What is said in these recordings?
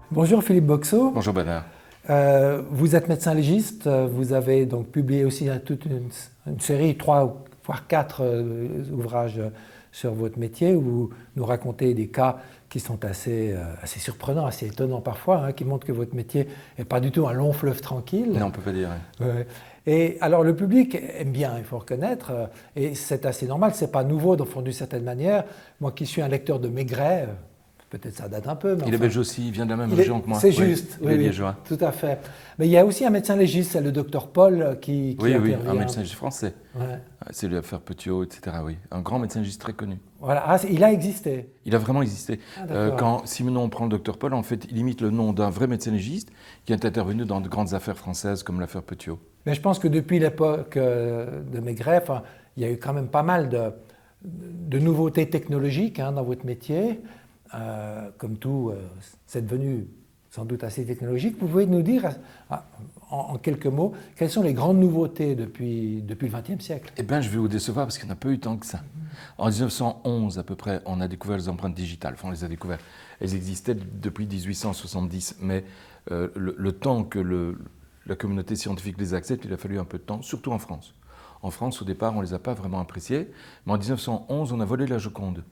Bonjour Philippe Boxot. Bonjour Bernard. Vous êtes médecin légiste, vous avez donc publié aussi toute une série, 3 voire 4 ouvrages sur votre métier où vous nous racontez des cas qui sont assez surprenants, assez étonnants parfois, hein, qui montrent que votre métier n'est pas du tout un long fleuve tranquille. Non, on ne peut pas dire. Et alors le public aime bien, il faut reconnaître, et c'est assez normal, c'est pas nouveau dans le fond d'une certaine manière. Moi qui suis un lecteur de Maigret, peut-être ça date un peu. Mais il est belge aussi, il vient de la même région que moi. C'est juste, il est liégeois. Tout à fait. Mais il y a aussi un médecin légiste, c'est le docteur Paul qui intervient. Un médecin légiste français. Ouais. C'est l'affaire Petiot, etc. Oui, un grand médecin légiste très connu. Voilà, il a existé. Il a vraiment existé. Si maintenant on prend le docteur Paul, en fait, il imite le nom d'un vrai médecin légiste qui est intervenu dans de grandes affaires françaises comme l'affaire Petiot. Mais je pense que depuis l'époque de Maigret, il y a eu quand même pas mal de nouveautés technologiques dans votre métier. Comme tout, c'est devenu sans doute assez technologique. Vous pouvez nous dire, en quelques mots, quelles sont les grandes nouveautés depuis le XXe siècle? Eh bien, je vais vous décevoir parce qu'il n'y en a pas eu tant que ça. En 1911, à peu près, on a découvert les empreintes digitales. Enfin, on les a découvertes. Elles existaient depuis 1870, mais le temps que la communauté scientifique les accepte, il a fallu un peu de temps, surtout en France. En France, au départ, on ne les a pas vraiment appréciées, mais en 1911, on a volé la Joconde.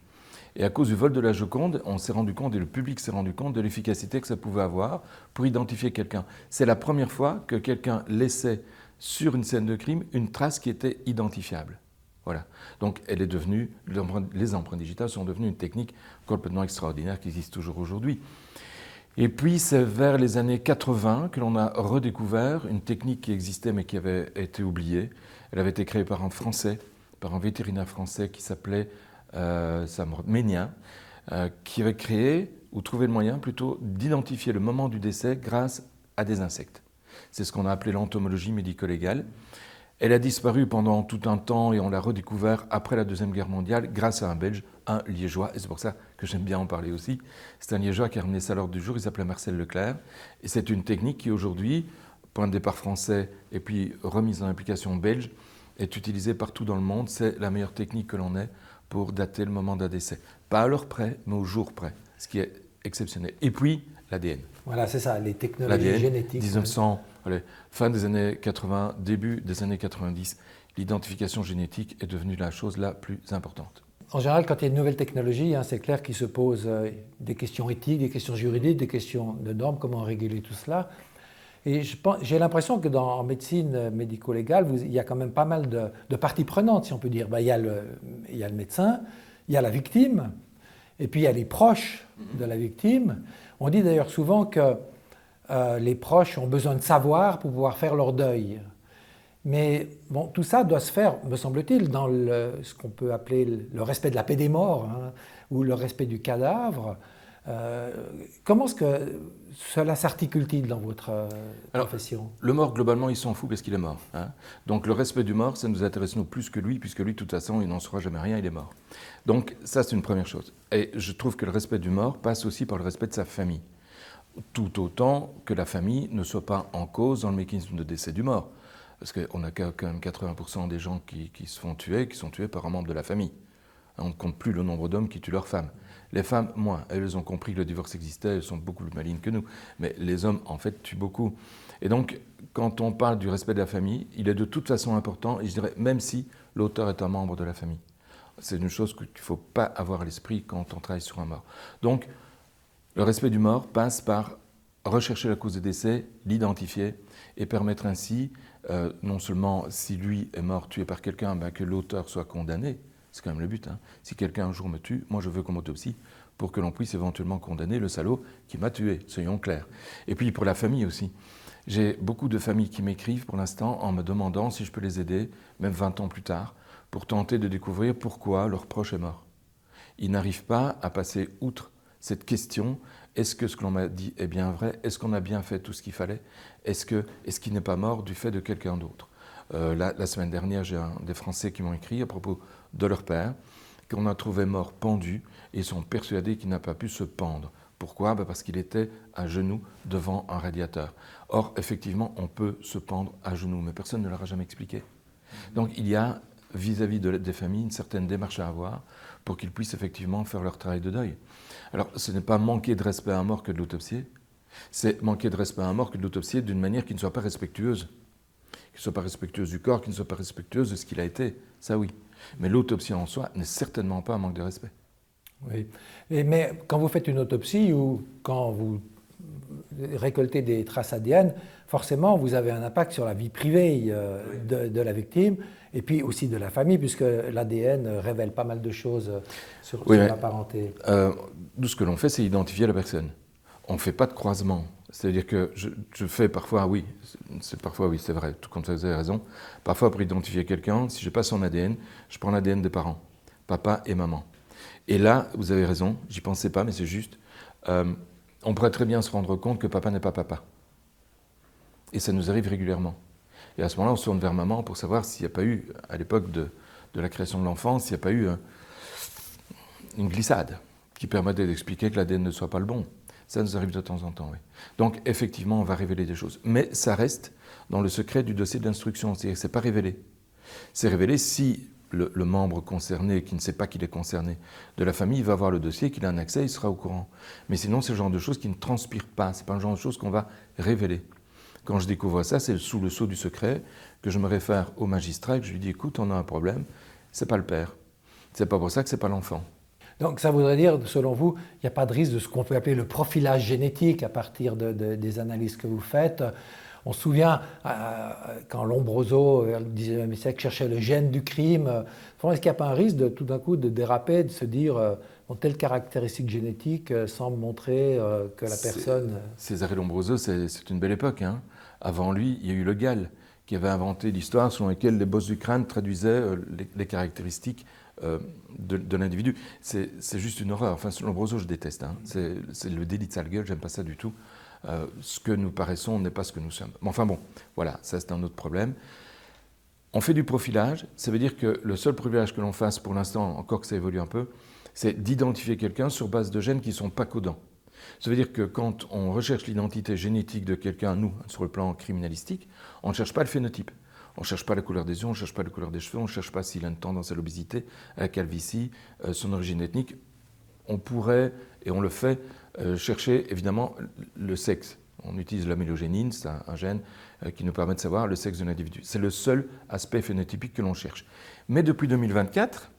Et à cause du vol de la Joconde, on s'est rendu compte, et le public s'est rendu compte de l'efficacité que ça pouvait avoir pour identifier quelqu'un. C'est la première fois que quelqu'un laissait sur une scène de crime une trace qui était identifiable. Voilà. Donc elle est devenue, les empreintes digitales sont devenues une technique complètement extraordinaire qui existe toujours aujourd'hui. Et puis c'est vers les années 80 que l'on a redécouvert une technique qui existait mais qui avait été oubliée. Elle avait été créée par un Français, par un vétérinaire français qui s'appelait Ménien, qui avait créé, ou trouvé le moyen plutôt, d'identifier le moment du décès grâce à des insectes. C'est ce qu'on a appelé l'entomologie médico-légale. Elle a disparu pendant tout un temps et on l'a redécouvert après la Deuxième Guerre mondiale grâce à un Belge, un Liégeois, et c'est pour ça que j'aime bien en parler aussi. C'est un Liégeois qui a ramené ça à l'ordre du jour, il s'appelait Marcel Leclerc, et c'est une technique qui aujourd'hui, point de départ français et puis remise en application belge, est utilisée partout dans le monde. C'est la meilleure technique que l'on ait pour dater le moment d'un décès. Pas à l'heure près, mais au jour près, ce qui est exceptionnel. Et puis, l'ADN. Voilà, c'est ça, les technologies génétiques. 1900, fin des années 80, début des années 90, l'identification génétique est devenue la chose la plus importante. En général, quand il y a une nouvelle technologie, c'est clair qu'il se pose des questions éthiques, des questions juridiques, des questions de normes, comment réguler tout cela. Et j'ai l'impression que en médecine médico-légale, il y a quand même pas mal de parties prenantes, si on peut dire. Il y a le médecin, il y a la victime, et puis il y a les proches de la victime. On dit d'ailleurs souvent que les proches ont besoin de savoir pour pouvoir faire leur deuil. Mais bon, tout ça doit se faire, me semble-t-il, dans ce qu'on peut appeler le respect de la paix des morts, ou le respect du cadavre. Comment est-ce que cela s'articule-t-il dans votre profession? Le mort, globalement, il s'en fout parce qu'il est mort. Donc le respect du mort, ça nous intéresse nous plus que lui, puisque lui, de toute façon, il n'en saura jamais rien, il est mort. Donc ça, c'est une première chose. Et je trouve que le respect du mort passe aussi par le respect de sa famille. Tout autant que la famille ne soit pas en cause dans le mécanisme de décès du mort. Parce qu'on a quand même 80% des gens qui se font tuer, qui sont tués par un membre de la famille. On ne compte plus le nombre d'hommes qui tuent leurs femmes. Les femmes, moins. Elles ont compris que le divorce existait, elles sont beaucoup plus malignes que nous. Mais les hommes, en fait, tuent beaucoup. Et donc, quand on parle du respect de la famille, il est de toute façon important, et je dirais même si l'auteur est un membre de la famille. C'est une chose qu'il ne faut pas avoir à l'esprit quand on travaille sur un mort. Donc, le respect du mort passe par rechercher la cause des décès, l'identifier, et permettre ainsi, non seulement si lui est mort tué par quelqu'un, que l'auteur soit condamné. C'est quand même le but. Si quelqu'un un jour me tue, moi je veux qu'on m'autopsie pour que l'on puisse éventuellement condamner le salaud qui m'a tué, soyons clairs. Et puis pour la famille aussi. J'ai beaucoup de familles qui m'écrivent pour l'instant en me demandant si je peux les aider, même 20 ans plus tard, pour tenter de découvrir pourquoi leur proche est mort. Ils n'arrivent pas à passer outre cette question, est-ce que ce que l'on m'a dit est bien vrai? Est-ce qu'on a bien fait tout ce qu'il fallait? Est-ce qu'il n'est pas mort du fait de quelqu'un d'autre? La semaine dernière, j'ai des Français qui m'ont écrit à propos de leur père, qu'on a trouvé mort pendu, et ils sont persuadés qu'il n'a pas pu se pendre. Pourquoi? Parce qu'il était à genoux devant un radiateur. Or, effectivement, on peut se pendre à genoux, mais personne ne leur a jamais expliqué. Donc il y a, vis-à-vis des familles, une certaine démarche à avoir pour qu'ils puissent effectivement faire leur travail de deuil. Alors, ce n'est pas manquer de respect à un mort que de l'autopsier, C'est manquer de respect à un mort que de l'autopsier d'une manière qui ne soit pas respectueuse. Qui ne soit pas respectueuse du corps, qui ne soit pas respectueuse de ce qu'il a été. Ça, oui. Mais l'autopsie en soi n'est certainement pas un manque de respect. Oui. Mais quand vous faites une autopsie ou quand vous récoltez des traces ADN, forcément, vous avez un impact sur la vie privée de la victime et puis aussi de la famille, puisque l'ADN révèle pas mal de choses sur la parenté. Nous, ce que l'on fait, c'est identifier la personne. On ne fait pas de croisement. C'est-à-dire que je fais parfois, oui, c'est vrai, tout comme ça, vous avez raison. Parfois, pour identifier quelqu'un, si je n'ai pas son ADN, je prends l'ADN des parents, papa et maman. Et là, vous avez raison, j'y pensais pas, mais c'est juste. On pourrait très bien se rendre compte que papa n'est pas papa. Et ça nous arrive régulièrement. Et à ce moment-là, on se tourne vers maman pour savoir s'il n'y a pas eu, à l'époque de la création de l'enfant, s'il n'y a pas eu une glissade qui permettait d'expliquer que l'ADN ne soit pas le bon. Ça nous arrive de temps en temps, oui. Donc, effectivement, on va révéler des choses. Mais ça reste dans le secret du dossier d'instruction. C'est-à-dire que ce n'est pas révélé. C'est révélé si le membre concerné, qui ne sait pas qu'il est concerné, de la famille, va voir le dossier, qu'il a un accès, il sera au courant. Mais sinon, c'est le genre de choses qui ne transpirent pas. Ce n'est pas le genre de choses qu'on va révéler. Quand je découvre ça, c'est sous le sceau du secret que je me réfère au magistrat et que je lui dis « écoute, on a un problème, c'est pas le père. C'est pas pour ça que c'est pas l'enfant. » Donc ça voudrait dire, selon vous, il n'y a pas de risque de ce qu'on peut appeler le profilage génétique à partir des analyses que vous faites. On se souvient quand Lombroso, au XIXe siècle, cherchait le gène du crime. Est-ce qu'il n'y a pas un risque de tout d'un coup de déraper, de se dire telle caractéristique génétique semble montrer que la personne... Césare Lombroso, c'est une belle époque. Hein. Avant lui, il y a eu Le Gall, qui avait inventé l'histoire selon laquelle les bosses du crâne traduisaient les caractéristiques de l'individu. C'est juste une horreur. Enfin, Lombroso, je déteste. Hein. C'est le délit de sale gueule, j'aime pas ça du tout. Ce que nous paraissons n'est pas ce que nous sommes. Mais enfin bon, voilà, ça c'est un autre problème. On fait du profilage, ça veut dire que le seul profilage que l'on fasse pour l'instant, encore que ça évolue un peu, c'est d'identifier quelqu'un sur base de gènes qui ne sont pas codants. Ça veut dire que quand on recherche l'identité génétique de quelqu'un, nous, sur le plan criminalistique, on ne cherche pas le phénotype. On ne cherche pas la couleur des yeux, on ne cherche pas la couleur des cheveux, on ne cherche pas s'il a une tendance à l'obésité, à la calvitie, son origine ethnique. On pourrait, et on le fait, chercher évidemment le sexe. On utilise l'amylogénine, c'est un gène qui nous permet de savoir le sexe de l'individu. C'est le seul aspect phénotypique que l'on cherche. Mais depuis 2024,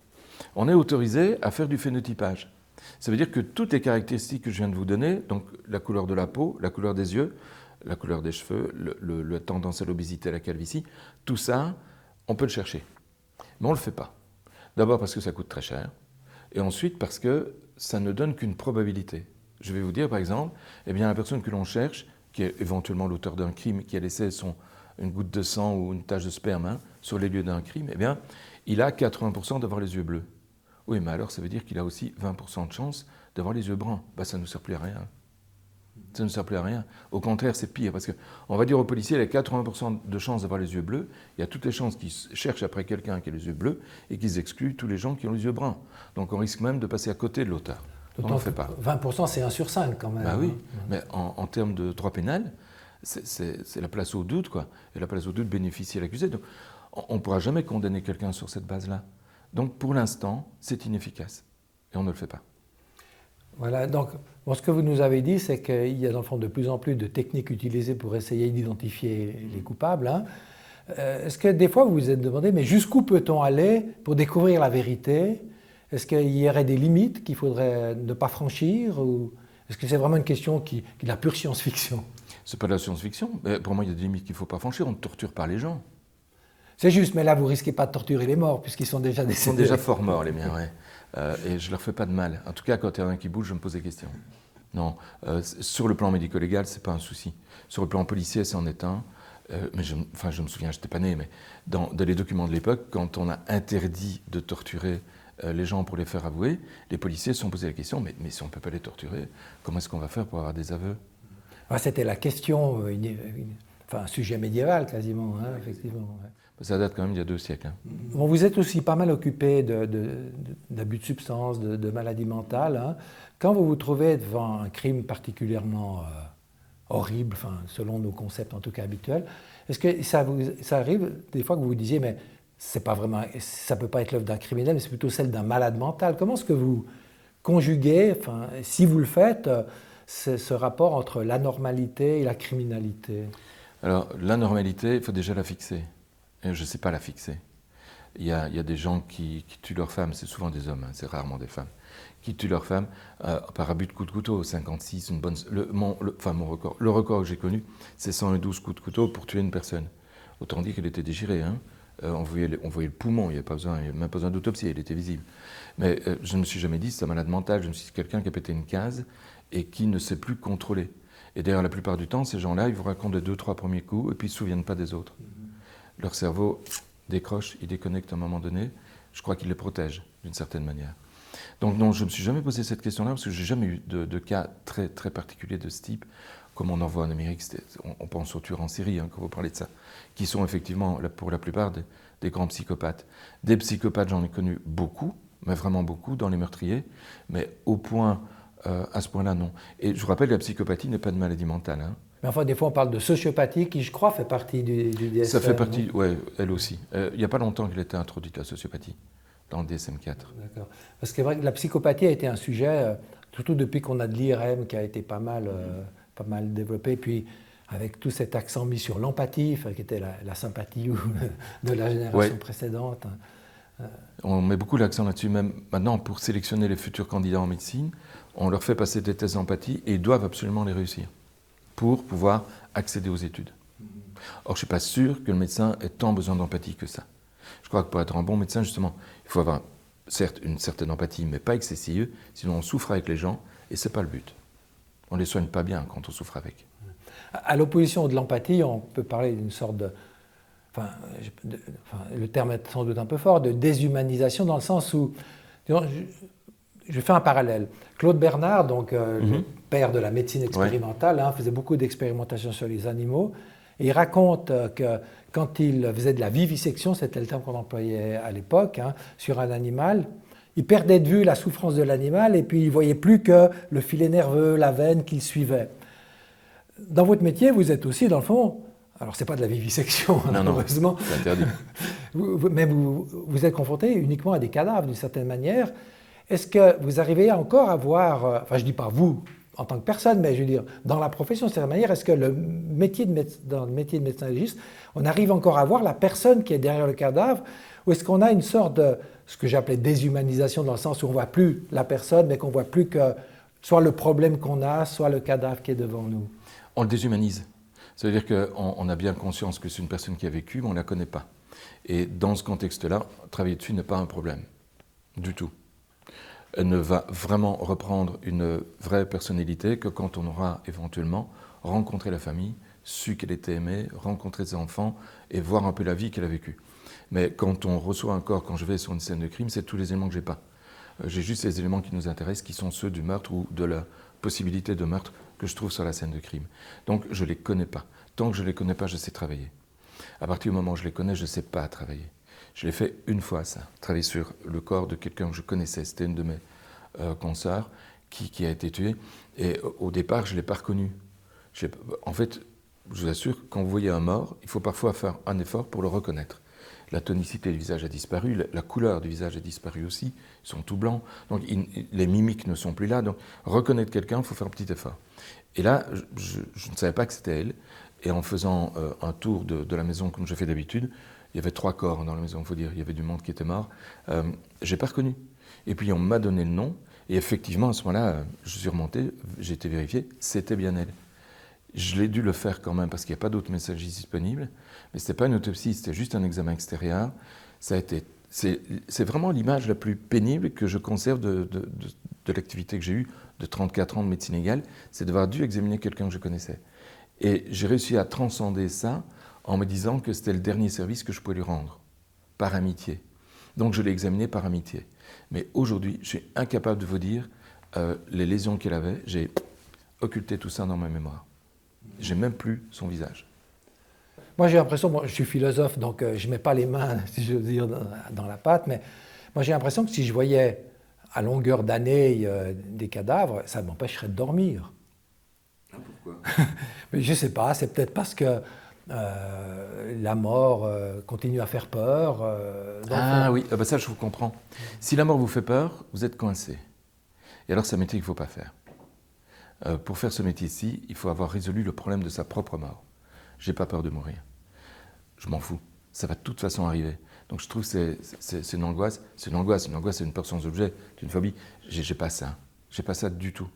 on est autorisé à faire du phénotypage. Ça veut dire que toutes les caractéristiques que je viens de vous donner, donc la couleur de la peau, la couleur des yeux, la couleur des cheveux, la tendance à l'obésité, à la calvitie, tout ça, on peut le chercher. Mais on ne le fait pas. D'abord parce que ça coûte très cher, et ensuite parce que ça ne donne qu'une probabilité. Je vais vous dire, par exemple, eh bien, la personne que l'on cherche, qui est éventuellement l'auteur d'un crime, qui a laissé une goutte de sang ou une tache de sperme sur les lieux d'un crime, eh bien, il a 80% d'avoir les yeux bleus. Oui, mais alors ça veut dire qu'il a aussi 20% de chance d'avoir les yeux bruns. Ben, ça ne nous sert plus à rien. Ça ne sert plus à rien. Au contraire, c'est pire, parce qu'on va dire aux policiers, il a 80% de chance d'avoir les yeux bleus, il y a toutes les chances qu'ils cherchent après quelqu'un qui a les yeux bleus et qu'ils excluent tous les gens qui ont les yeux bruns. Donc on risque même de passer à côté de l'auteur. On n'en fait pas. 20%, c'est 1 sur 5 quand même. Ben oui, mais en termes de droit pénal, c'est la place au doute, quoi. Et la place au doute bénéficie à l'accusé. Donc on ne pourra jamais condamner quelqu'un sur cette base-là. Donc pour l'instant, c'est inefficace. Et on ne le fait pas. Voilà, donc ce que vous nous avez dit, c'est qu'il y a dans le fond de plus en plus de techniques utilisées pour essayer d'identifier les coupables. Hein. Est-ce que des fois vous vous êtes demandé, mais jusqu'où peut-on aller pour découvrir la vérité? Est-ce qu'il y aurait des limites qu'il faudrait ne pas franchir? Ou est-ce que c'est vraiment une question qui est de la pure science-fiction? C'est pas de la science-fiction. Mais pour moi, il y a des limites qu'il ne faut pas franchir. On ne torture pas les gens. C'est juste, mais là, vous risquez pas de torturer les morts, puisqu'ils sont déjà décédés. Ils sont déjà fort morts, les miens, ouais. Et je ne leur fais pas de mal. En tout cas, quand il y en a un qui bouge, je me pose des questions. Non, sur le plan médico-légal, ce n'est pas un souci. Sur le plan policier, c'en est un. Mais je me souviens, je n'étais pas né, mais dans les documents de l'époque, quand on a interdit de torturer les gens pour les faire avouer, les policiers se sont posé la question, mais si on ne peut pas les torturer, comment est-ce qu'on va faire pour avoir des aveux? C'était la question, un sujet médiéval quasiment, hein, effectivement. Ouais. Ça date quand même d'il y a 2 siècles. Hein. Bon, vous êtes aussi pas mal occupé d'abus de substances, de maladies mentales. Hein. Quand vous vous trouvez devant un crime particulièrement horrible, selon nos concepts en tout cas habituels, est-ce que ça arrive des fois que vous vous disiez, mais c'est pas vraiment, ça ne peut pas être l'œuvre d'un criminel, mais c'est plutôt celle d'un malade mental. Comment est-ce que vous conjuguez, si vous le faites, ce rapport entre l'anormalité et la criminalité? Alors, l'anormalité, il faut déjà la fixer. Et je ne sais pas la fixer. Il y a des gens qui tuent leurs femmes, c'est souvent des hommes, hein, c'est rarement des femmes, qui tuent leurs femmes par abus de coups de couteau. 56, mon record. Le record que j'ai connu, c'est 112 coups de couteau pour tuer une personne. Autant dire qu'elle était déchirée. Hein. On voyait le poumon, il n'y avait même pas besoin d'autopsie, il était visible. Mais je ne me suis jamais dit c'est un malade mental, je me suis dit c'est quelqu'un qui a pété une case et qui ne sait plus contrôler. Et d'ailleurs, la plupart du temps, ces gens-là, ils vous racontent les 2-3 premiers coups et puis ils ne se souviennent pas des autres. Leur cerveau décroche, il déconnecte à un moment donné. Je crois qu'il les protège d'une certaine manière. Donc non, je ne me suis jamais posé cette question-là parce que je n'ai jamais eu de cas très, très particuliers de ce type. Comme on en voit en Amérique, on pense aux tueurs en série, hein, quand vous parlez de ça, qui sont effectivement, pour la plupart, des grands psychopathes. Des psychopathes, j'en ai connu beaucoup, mais vraiment beaucoup, dans les meurtriers, mais à ce point-là, non. Et je vous rappelle, la psychopathie n'est pas de maladie mentale. Hein. Mais enfin, des fois, on parle de sociopathie, qui, je crois, fait partie du DSM. Ça fait partie, oui, elle aussi. Il n'y a pas longtemps qu'elle a été introduite, la sociopathie, dans le DSM-4. D'accord. Parce que c'est vrai que la psychopathie a été un sujet, surtout depuis qu'on a de l'IRM, qui a été pas mal développé, puis avec tout cet accent mis sur l'empathie, qui était la sympathie de la génération précédente. On met beaucoup l'accent là-dessus, même maintenant, pour sélectionner les futurs candidats en médecine, on leur fait passer des tests d'empathie et ils doivent absolument les réussir pour pouvoir accéder aux études. Or, je ne suis pas sûr que le médecin ait tant besoin d'empathie que ça. Je crois que pour être un bon médecin, justement, il faut avoir certes une certaine empathie, mais pas excessive, sinon on souffre avec les gens et ce n'est pas le but. On ne les soigne pas bien quand on souffre avec. À l'opposition de l'empathie, on peut parler d'une sorte de... le terme est sans doute un peu fort, de déshumanisation, dans le sens où... Je fais un parallèle. Claude Bernard, donc le père de la médecine expérimentale, faisait beaucoup d'expérimentations sur les animaux. Et il raconte que quand il faisait de la vivisection, c'était le terme qu'on employait à l'époque, sur un animal, il perdait de vue la souffrance de l'animal et puis il ne voyait plus que le filet nerveux, la veine qu'il suivait. Dans votre métier, vous êtes aussi, dans le fond, alors ce n'est pas de la vivisection, heureusement, c'est interdit. Mais vous êtes confronté uniquement à des cadavres, d'une certaine manière. Est-ce que vous arrivez encore à voir, enfin je ne dis pas vous en tant que personne, mais je veux dire, dans la profession, de cette manière, est-ce que dans le métier de médecin légiste, on arrive encore à voir la personne qui est derrière le cadavre, ou est-ce qu'on a une sorte de, ce que j'appelais déshumanisation, dans le sens où on ne voit plus la personne, mais qu'on ne voit plus que soit le problème qu'on a, soit le cadavre qui est devant nous? On le déshumanise. Ça veut dire qu'on a bien conscience que c'est une personne qui a vécu, mais on ne la connaît pas. Et dans ce contexte-là, travailler dessus n'est pas un problème, du tout. Elle ne va vraiment reprendre une vraie personnalité que quand on aura éventuellement rencontré la famille, su qu'elle était aimée, rencontré ses enfants et voir un peu la vie qu'elle a vécue. Mais quand on reçoit un corps, quand je vais sur une scène de crime, c'est tous les éléments que je n'ai pas. J'ai juste les éléments qui nous intéressent, qui sont ceux du meurtre ou de la possibilité de meurtre que je trouve sur la scène de crime. Donc je ne les connais pas. Tant que je ne les connais pas, je sais travailler. À partir du moment où je les connais, je ne sais pas travailler. Je l'ai fait une fois, ça, travailler sur le corps de quelqu'un que je connaissais. C'était une de mes consoeurs qui a été tuée. Et au départ, je ne l'ai pas reconnu. En fait, je vous assure, quand vous voyez un mort, il faut parfois faire un effort pour le reconnaître. La tonicité du visage a disparu, la couleur du visage a disparu aussi, ils sont tout blancs, donc les mimiques ne sont plus là. Donc reconnaître quelqu'un, il faut faire un petit effort. Et là, je ne savais pas que c'était elle. Et en faisant un tour de la maison comme je fais d'habitude, il y avait 3 corps dans la maison, il faut dire, il y avait du monde qui était mort. Je n'ai pas reconnu. Et puis on m'a donné le nom, et effectivement à ce moment-là, je suis remonté, j'ai été vérifié, c'était bien elle. Je l'ai dû le faire quand même parce qu'il n'y a pas d'autres messageries disponibles, mais ce n'était pas une autopsie, c'était juste un examen extérieur. C'est vraiment l'image la plus pénible que je conserve de l'activité que j'ai eue de 34 ans de médecine légale, c'est d'avoir dû examiner quelqu'un que je connaissais. Et j'ai réussi à transcender ça en me disant que c'était le dernier service que je pouvais lui rendre, par amitié. Donc je l'ai examiné par amitié. Mais aujourd'hui, je suis incapable de vous dire les lésions qu'elle avait. J'ai occulté tout ça dans ma mémoire. J'ai même plus son visage. Moi j'ai l'impression, je suis philosophe, donc je ne mets pas les mains, si je veux dire, dans la pâte, mais moi j'ai l'impression que si je voyais à longueur d'année des cadavres, ça m'empêcherait de dormir. Ah, pourquoi? Mais je ne sais pas, c'est peut-être parce que la mort continue à faire peur. Oui, ça je vous comprends. Si la mort vous fait peur, vous êtes coincé. Et alors c'est un métier qu'il ne faut pas faire. pour faire ce métier-ci, il faut avoir résolu le problème de sa propre mort. J'ai pas peur de mourir. Je m'en fous. Ça va de toute façon arriver. Donc je trouve que c'est une angoisse. C'est une angoisse. Une angoisse, c'est une peur sans objet, c'est une phobie. J'ai pas ça. J'ai pas ça du tout.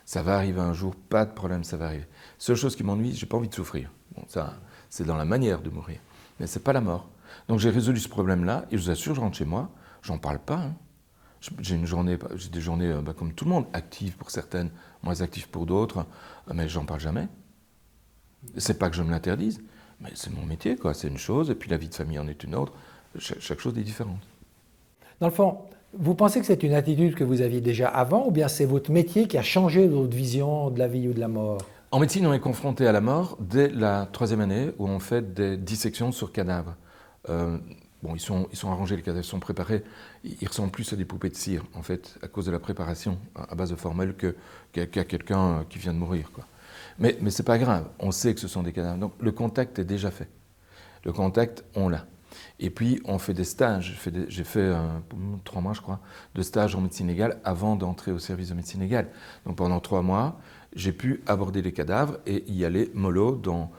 Ça va arriver un jour, pas de problème, ça va arriver. Seule chose qui m'ennuie, j'ai pas envie de souffrir. Bon, ça, c'est dans la manière de mourir. Mais c'est pas la mort. Donc j'ai résolu ce problème-là, et je vous assure, je rentre chez moi, j'en parle pas. Hein. J'ai des journées comme tout le monde, actives pour certaines, moins actives pour d'autres, mais j'en parle jamais. C'est pas que je me l'interdise, mais c'est mon métier, quoi. C'est une chose, et puis la vie de famille en est une autre. Chaque chose est différente. Dans le fond, vous pensez que c'est une attitude que vous aviez déjà avant, ou bien c'est votre métier qui a changé votre vision de la vie ou de la mort? En médecine, on est confronté à la mort dès la 3e année, où on fait des dissections sur cadavres. Bon, ils sont arrangés, les cadavres sont préparés. Ils ressemblent plus à des poupées de cire, en fait, à cause de la préparation à base de formelle qu'à quelqu'un qui vient de mourir, quoi. Mais c'est pas grave, on sait que ce sont des cadavres. Donc le contact est déjà fait. Le contact, on l'a. Et puis on fait des stages. J'ai fait 3 mois, je crois, de stage en médecine légale avant d'entrer au service de médecine légale. Donc pendant 3 mois, j'ai pu aborder les cadavres et y aller mollo dans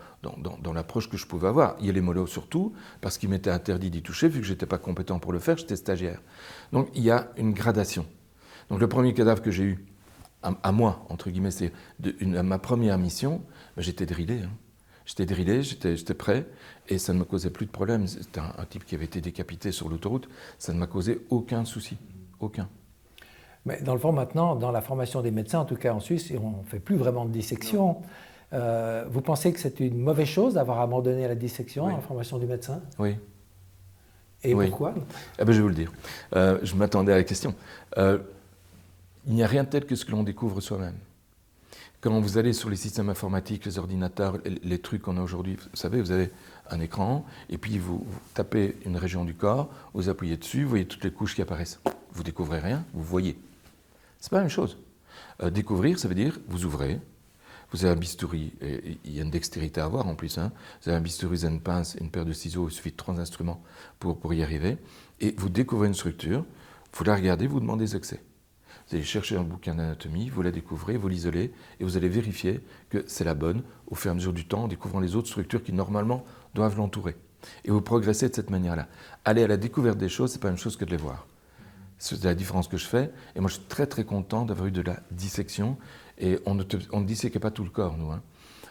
l'approche que je pouvais avoir. Y aller mollo surtout parce qu'il m'était interdit d'y toucher, vu que je n'étais pas compétent pour le faire, j'étais stagiaire. Donc il y a une gradation. Donc le premier cadavre que j'ai eu, à moi, entre guillemets, c'est ma première mission, j'étais drillé. Hein. J'étais drillé, j'étais prêt, et ça ne me causait plus de problème. C'était un type qui avait été décapité sur l'autoroute, ça ne m'a causé aucun souci, aucun. Mais dans le fond, maintenant, dans la formation des médecins, en tout cas en Suisse, on ne fait plus vraiment de dissection. Vous pensez que c'est une mauvaise chose d'avoir abandonné la dissection dans la formation du médecin? Oui. Et pourquoi? Je vais vous le dire. Je m'attendais à la question. Il n'y a rien de tel que ce que l'on découvre soi-même. Quand vous allez sur les systèmes informatiques, les ordinateurs, les trucs qu'on a aujourd'hui, vous savez, vous avez un écran, et puis vous tapez une région du corps, vous appuyez dessus, vous voyez toutes les couches qui apparaissent. Vous découvrez rien, vous voyez. C'est pas la même chose. Découvrir, ça veut dire, vous ouvrez, vous avez un bistouri, et il y a une dextérité à avoir en plus, hein. Vous avez un bistouri, vous avez une pince, une paire de ciseaux, il suffit de 3 instruments pour y arriver, et vous découvrez une structure, vous la regardez, vous demandez ce que c'est. Vous allez chercher un bouquin d'anatomie, vous la découvrez, vous l'isolez, et vous allez vérifier que c'est la bonne au fur et à mesure du temps, en découvrant les autres structures qui normalement doivent l'entourer. Et vous progressez de cette manière-là. Aller à la découverte des choses, ce n'est pas la même chose que de les voir. C'est la différence que je fais, et moi je suis très très content d'avoir eu de la dissection, et on ne disséquait pas tout le corps, nous. Hein.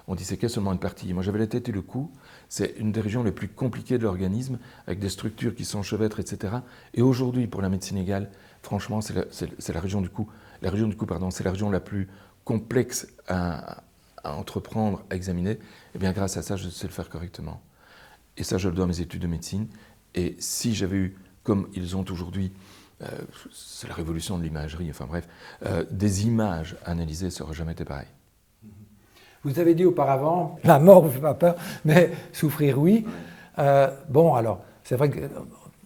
On disséquait seulement une partie. Moi j'avais la tête et le cou, c'est une des régions les plus compliquées de l'organisme, avec des structures qui s'enchevêtrent, etc. Et aujourd'hui, pour la médecine légale, franchement, c'est la région du cou. La région du cou, pardon, c'est la région la plus complexe à entreprendre, à examiner. Et bien grâce à ça, je sais le faire correctement. Et ça, je le dois à mes études de médecine. Et si j'avais eu, comme ils ont aujourd'hui, c'est la révolution de l'imagerie, enfin bref, des images analysées, ça n'aurait jamais été pareil. Vous avez dit auparavant, la mort ne vous fait pas peur, mais souffrir, oui. Bon, alors, c'est vrai que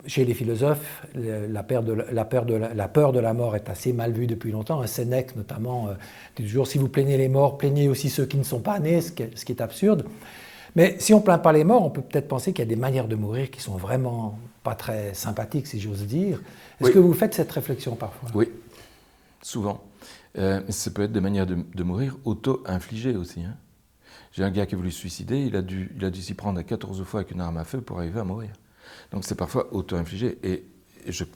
chez les philosophes, la peur de la mort est assez mal vue depuis longtemps. Sénèque, notamment, dit toujours, si vous plaignez les morts, plaignez aussi ceux qui ne sont pas nés, ce qui est absurde. Mais si on ne plaint pas les morts, on peut peut-être penser qu'il y a des manières de mourir qui sont vraiment pas très sympathiques, si j'ose dire. Est-ce que vous faites cette réflexion parfois? Oui, souvent. Mais ça peut être des manières de mourir auto-infligées aussi. Hein. J'ai un gars qui a voulu se suicider, il a dû s'y prendre à 14 fois avec une arme à feu pour arriver à mourir. Donc c'est parfois auto-infligé. Et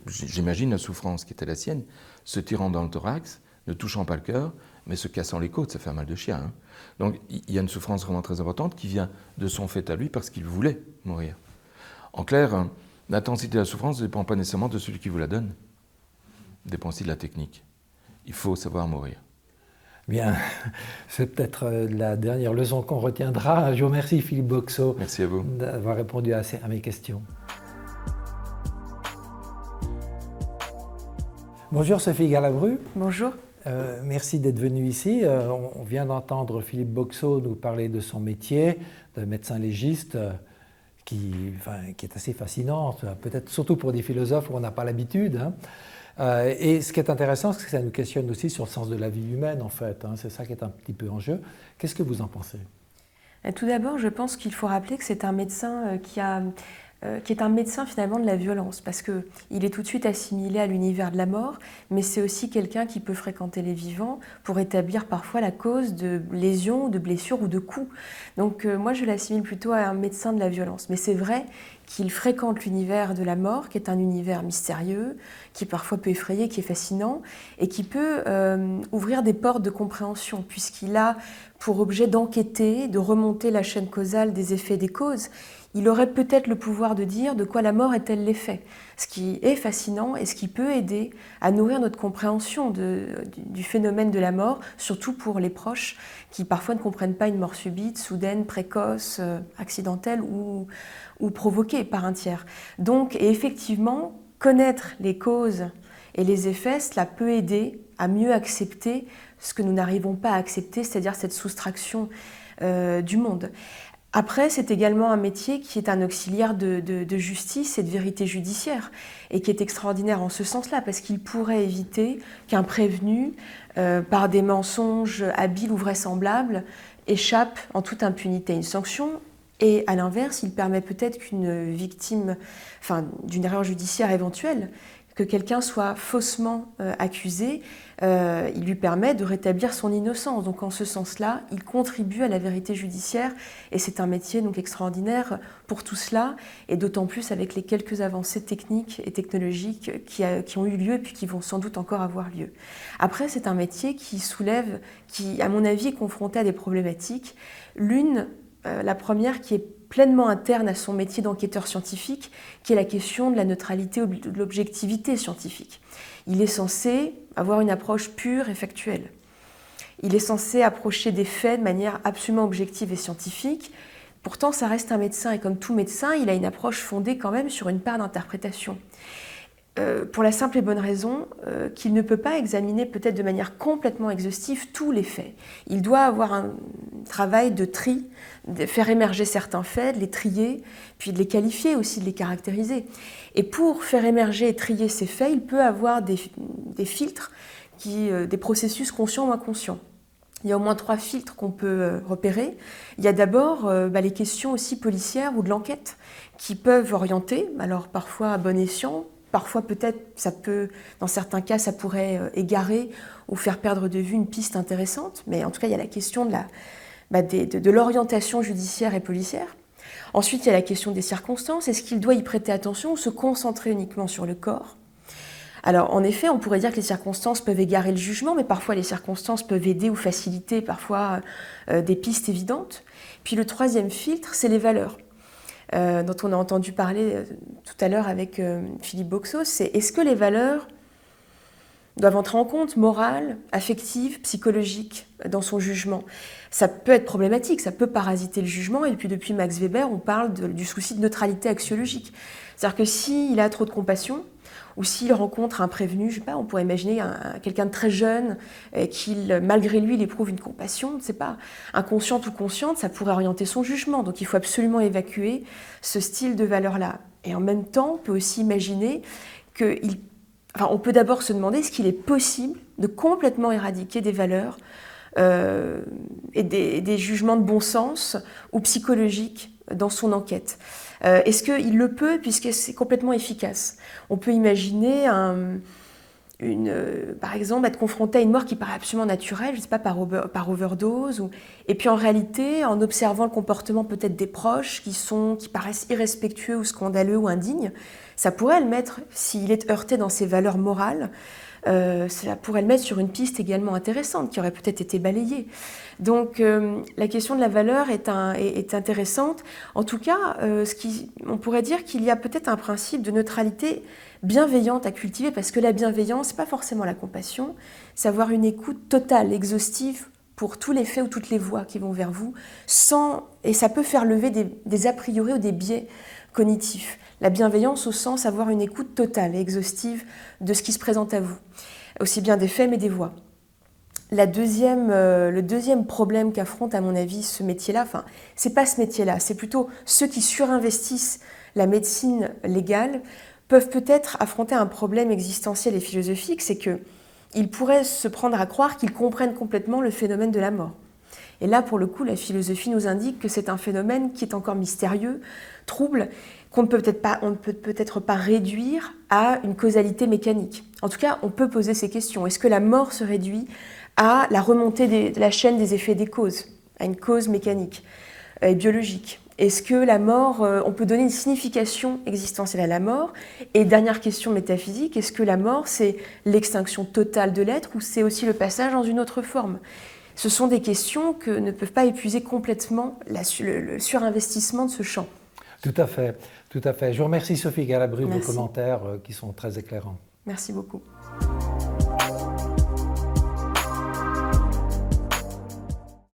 j'imagine la souffrance qui était la sienne, se tirant dans le thorax, ne touchant pas le cœur, mais se cassant les côtes, ça fait un mal de chien. Hein. Donc il y a une souffrance vraiment très importante qui vient de son fait à lui parce qu'il voulait mourir. En clair, l'intensité de la souffrance ne dépend pas nécessairement de celui qui vous la donne, dépend aussi de la technique. Il faut savoir mourir. Bien, c'est peut-être la dernière leçon qu'on retiendra. Je vous remercie Philippe Boxeau. Merci à vous. D'avoir répondu à mes questions. Bonjour Sophie Galabru. Bonjour. Merci d'être venue ici. On vient d'entendre Philippe Boxeau nous parler de son métier de médecin légiste qui est assez fascinante, peut-être surtout pour des philosophes où on n'a pas l'habitude. Hein. Et ce qui est intéressant, c'est que ça nous questionne aussi sur le sens de la vie humaine, en fait. Hein. C'est ça qui est un petit peu en jeu. Qu'est-ce que vous en pensez? Tout d'abord, je pense qu'il faut rappeler que c'est un médecin qui a qui est un médecin finalement de la violence, parce qu'il est tout de suite assimilé à l'univers de la mort, mais c'est aussi quelqu'un qui peut fréquenter les vivants pour établir parfois la cause de lésions, de blessures ou de coups. Donc moi je l'assimile plutôt à un médecin de la violence. Mais c'est vrai qu'il fréquente l'univers de la mort, qui est un univers mystérieux, qui parfois peut effrayer, qui est fascinant, et qui peut ouvrir des portes de compréhension, puisqu'il a pour objet d'enquêter, de remonter la chaîne causale des effets et des causes. Il aurait peut-être le pouvoir de dire de quoi la mort est-elle l'effet, ce qui est fascinant et ce qui peut aider à nourrir notre compréhension du phénomène de la mort, surtout pour les proches qui parfois ne comprennent pas une mort subite, soudaine, précoce, accidentelle ou provoquée par un tiers. Donc, et effectivement, connaître les causes et les effets, cela peut aider à mieux accepter ce que nous n'arrivons pas à accepter, c'est-à-dire cette soustraction du monde. Après, c'est également un métier qui est un auxiliaire de justice et de vérité judiciaire, et qui est extraordinaire en ce sens-là, parce qu'il pourrait éviter qu'un prévenu, par des mensonges habiles ou vraisemblables, échappe en toute impunité à une sanction. Et à l'inverse, il permet peut-être qu'une victime, d'une erreur judiciaire éventuelle, que quelqu'un soit faussement accusé, il lui permet de rétablir son innocence. Donc en ce sens-là, il contribue à la vérité judiciaire et c'est un métier donc extraordinaire pour tout cela, et d'autant plus avec les quelques avancées techniques et technologiques qui ont eu lieu et puis qui vont sans doute encore avoir lieu. Après, c'est un métier qui soulève, qui à mon avis est confronté à des problématiques. La première qui est pleinement interne à son métier d'enquêteur scientifique, qui est la question de la neutralité ou de l'objectivité scientifique. Il est censé avoir une approche pure et factuelle. Il est censé approcher des faits de manière absolument objective et scientifique. Pourtant, ça reste un médecin, et comme tout médecin, il a une approche fondée quand même sur une part d'interprétation. Pour la simple et bonne raison qu'il ne peut pas examiner peut-être de manière complètement exhaustive tous les faits. Il doit avoir un travail de tri, de faire émerger certains faits, de les trier, puis de les qualifier aussi, de les caractériser. Et pour faire émerger et trier ces faits, il peut avoir des filtres, des processus conscients ou inconscients. Il y a au moins 3 filtres qu'on peut repérer. Il y a d'abord les questions aussi policières ou de l'enquête qui peuvent orienter, alors parfois à bon escient, parfois peut-être, dans certains cas, ça pourrait égarer ou faire perdre de vue une piste intéressante, mais en tout cas, il y a la question de l'orientation judiciaire et policière. Ensuite, il y a la question des circonstances. Est-ce qu'il doit y prêter attention ou se concentrer uniquement sur le corps ? Alors, en effet, on pourrait dire que les circonstances peuvent égarer le jugement, mais parfois les circonstances peuvent aider ou faciliter parfois des pistes évidentes. Puis le 3e filtre, c'est les valeurs. Dont on a entendu parler tout à l'heure avec Philippe Boxos, c'est est-ce que les valeurs doivent entrer en compte, morales, affectives, psychologiques, dans son jugement. Ça peut être problématique, ça peut parasiter le jugement, et puis depuis Max Weber, on parle du souci de neutralité axiologique. C'est-à-dire que s'il a trop de compassion, ou s'il rencontre un prévenu, je sais pas, on pourrait imaginer quelqu'un de très jeune, qu'il, malgré lui, il éprouve une compassion, je ne sais pas, inconsciente ou consciente, ça pourrait orienter son jugement. Donc il faut absolument évacuer ce style de valeur-là. Et en même temps, on peut aussi imaginer on peut d'abord se demander est-ce qu'il est possible de complètement éradiquer des valeurs et des jugements de bon sens ou psychologiques dans son enquête. Est-ce qu'il le peut puisque c'est complètement efficace? On peut imaginer par exemple être confronté à une mort qui paraît absolument naturelle, je ne sais pas, par overdose, et puis en réalité, en observant le comportement peut-être des proches qui paraissent irrespectueux ou scandaleux ou indignes, ça pourrait le mettre, s'il est heurté dans ses valeurs morales, ça pourrait le mettre sur une piste également intéressante qui aurait peut-être été balayée. Donc la question de la valeur est intéressante. En tout cas, on pourrait dire qu'il y a peut-être un principe de neutralité bienveillante à cultiver, parce que la bienveillance, ce n'est pas forcément la compassion, c'est avoir une écoute totale, exhaustive pour tous les faits ou toutes les voix qui vont vers vous, et ça peut faire lever des a priori ou des biais cognitifs. La bienveillance au sens avoir une écoute totale et exhaustive de ce qui se présente à vous, aussi bien des faits mais des voix. Le deuxième problème qu'affronte à mon avis ce métier-là, c'est pas ce métier-là, c'est plutôt ceux qui surinvestissent la médecine légale peuvent peut-être affronter un problème existentiel et philosophique, c'est qu'ils pourraient se prendre à croire qu'ils comprennent complètement le phénomène de la mort. Et là, pour le coup, la philosophie nous indique que c'est un phénomène qui est encore mystérieux, trouble, qu'on ne peut peut-être pas réduire à une causalité mécanique. En tout cas, on peut poser ces questions. Est-ce que la mort se réduit à la remontée de la chaîne des effets des causes, à une cause mécanique et biologique? Est-ce que la mort, on peut donner une signification existentielle à la mort? Et dernière question métaphysique, est-ce que la mort, c'est l'extinction totale de l'être ou c'est aussi le passage dans une autre forme? Ce sont des questions que ne peuvent pas épuiser complètement le surinvestissement de ce champ. Tout à fait, tout à fait. Je vous remercie Sophie Galabru de vos Merci. commentaires qui sont très éclairants. Merci beaucoup.